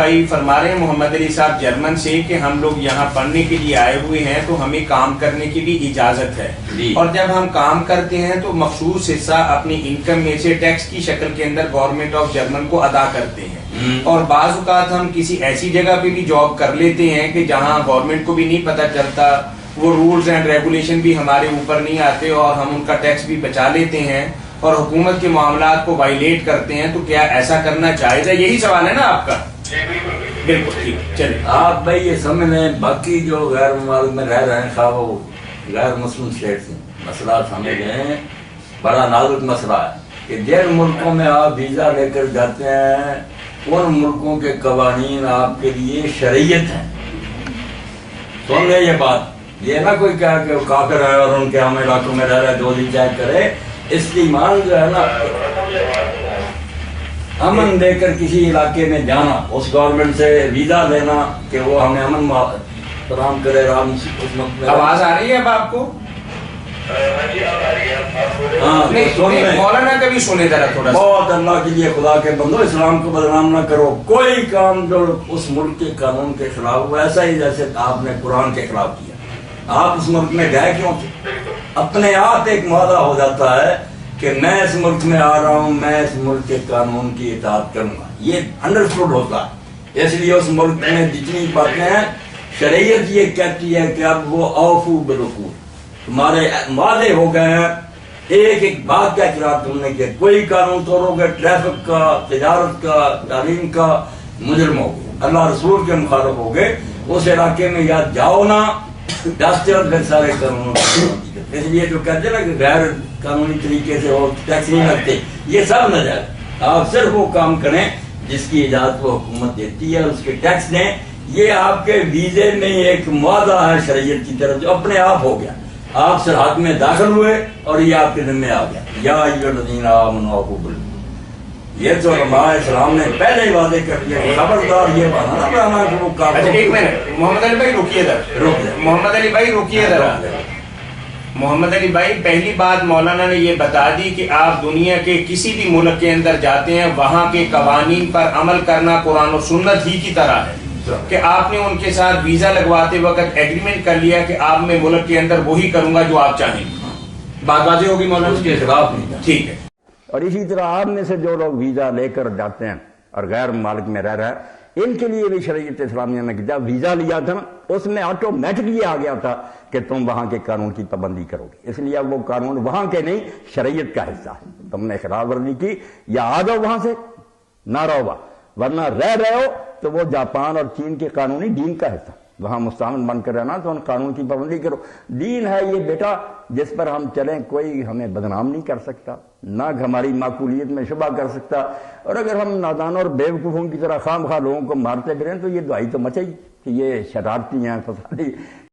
بھائی فرما رہے ہیں محمد علی صاحب جرمن سے کہ ہم لوگ یہاں پڑھنے کے لیے آئے ہوئے ہیں تو ہمیں کام کرنے کی بھی اجازت ہے، اور جب ہم کام کرتے ہیں تو مخصوص حصہ اپنی انکم میں سے ٹیکس کی شکل کے اندر گورنمنٹ آف جرمن کو ادا کرتے ہیں، اور بعض اوقات ہم کسی ایسی جگہ پہ بھی جاب کر لیتے ہیں کہ جہاں گورنمنٹ کو بھی نہیں پتہ چلتا، وہ رولز اینڈ ریگولیشن بھی ہمارے اوپر نہیں آتے اور ہم ان کا ٹیکس بھی بچا لیتے ہیں اور حکومت کے معاملات کو وائلیٹ کرتے ہیں، تو کیا ایسا کرنا جائز ہے؟ یہی سوال ہے نا آپ کا؟ بالکل ٹھیک، چلیں آپ بھائی یہ سمجھ لیں باقی جو غیر ممالک میں رہ رہے ہیں خواہ وہ غیر مسلم اسٹیٹ سے مسئلہ سمجھ لیں بڑا نازک مسئلہ ہے کہ جن ملکوں میں آپ ویزا لے کر جاتے ہیں ان ملکوں کے قوانین آپ کے لیے شریعت ہیں۔ سن لیں یہ بات، یہ نہ کوئی کہا کہ وہ کافر ہے اور ان کے ہم علاقوں میں رہ رہے دو دی چیک کرے۔ استعمال جو ہے نا امن دے کر کسی علاقے میں جانا، اس گورنمنٹ سے ویزا لینا کہ وہ ہمیں امن فراہم کرے، آواز آ رہی ہے اب آپ کو؟ مولانا کا بھی سنے ذرا تھوڑا بہت اللہ کے لیے خدا کے بندو اسلام کو بدنام نہ کرو، کوئی کام جو اس ملک کے قانون کے خلاف ہو ایسا ہی جیسے آپ نے قرآن کے خلاف کیا، آپ اس ملک میں گئے کیوں تھے؟ اپنے آپ ایک معاہدہ ہو جاتا ہے کہ میں اس ملک میں آ رہا ہوں، میں اس ملک کے قانون کی اطاعت کروں گا، یہ انڈرسٹوڈ ہوتا ہے۔ اس لیے اس ملک میں جتنی باتیں ہیں شریعت یہ کہتی ہے کہ اب وہ اوفو بالعقود، تمہارے معاہدے ہو گئے ہیں، ایک ایک بات کا اقرار تم نے کیا، کوئی قانون توڑو گے ٹریفک کا، تجارت کا، تعلیم کا، مجرم ہو گئے، اللہ رسول کے مخالف ہو گئے، اس علاقے میں یا جاؤ نہ دستیاب سارے قانونوں کی۔ اس لیے جو کہتے ہیں نا کہ غیر قانونی طریقے سے وہ ٹیکس نہیں لگتے، یہ سب نہ جائے، آپ صرف وہ کام کریں جس کی اجازت وہ حکومت دیتی ہے، اس کے ٹیکس دیں۔ یہ آپ کے ویزے میں ایک معاہدہ ہے شریعت کی طرف جو اپنے آپ ہو گیا، آپ سرحد میں داخل ہوئے اور یہ آپ کے ذمہ آ گیا، یا ایھا الذین آمنوا اوفوا بالعقود۔ یہ تو علماء اسلام نے پہلے ہی واضح کر دیا کہ خبردار یہ بہانا بنانا کہ وہ کافر۔ ایک منٹ محمد علی بھائی رکیے ذرا، محمد علی بھائی رکیے ذرا۔ محمد علی بھائی پہلی بات مولانا نے یہ بتا دی کہ آپ دنیا کے کسی بھی ملک کے اندر جاتے ہیں وہاں کے قوانین پر عمل کرنا قرآن و سنت ہی کی طرح ہے، کہ آپ نے ان کے ساتھ ویزا لگواتے وقت ایگریمنٹ کر لیا کہ آپ میں ملک کے اندر وہی کروں گا جو آپ چاہیں گے۔ بات واضح ہوگی مولانا؟ اس کے خلاف نہیں۔ ٹھیک ہے۔ اور اسی طرح آپ میں سے جو لوگ ویزا لے کر جاتے ہیں اور غیر ممالک میں رہ رہے ہیں ان کے لیے بھی شریعت اسلامیہ میں جب ویزا لیا تھا نا اس میں آٹومیٹکلی یہ آ گیا تھا کہ تم وہاں کے قانون کی پابندی کرو گے، اس لیے اب وہ قانون وہاں کے نہیں شریعت کا حصہ ہے۔ تم نے خلاف ورزی کی یا آ جاؤ وہاں سے نہ رہو وہاں، ورنہ رہے ہو تو وہ جاپان اور چین کے قانونی دین کا حصہ، وہاں مستعمل بن کر رہنا تو ان قانون کی پابندی کرو۔ دین ہے یہ بیٹا جس پر ہم چلیں، کوئی ہمیں بدنام نہیں کر سکتا، نہ ہماری معقولیت میں شبہ کر سکتا، اور اگر ہم نادانوں اور بیوقوفوں کی طرح خام خواہ لوگوں کو مارتے پھریں تو یہ دعائی تو مچے ہی کہ یہ شرارتی ہیں، فسادی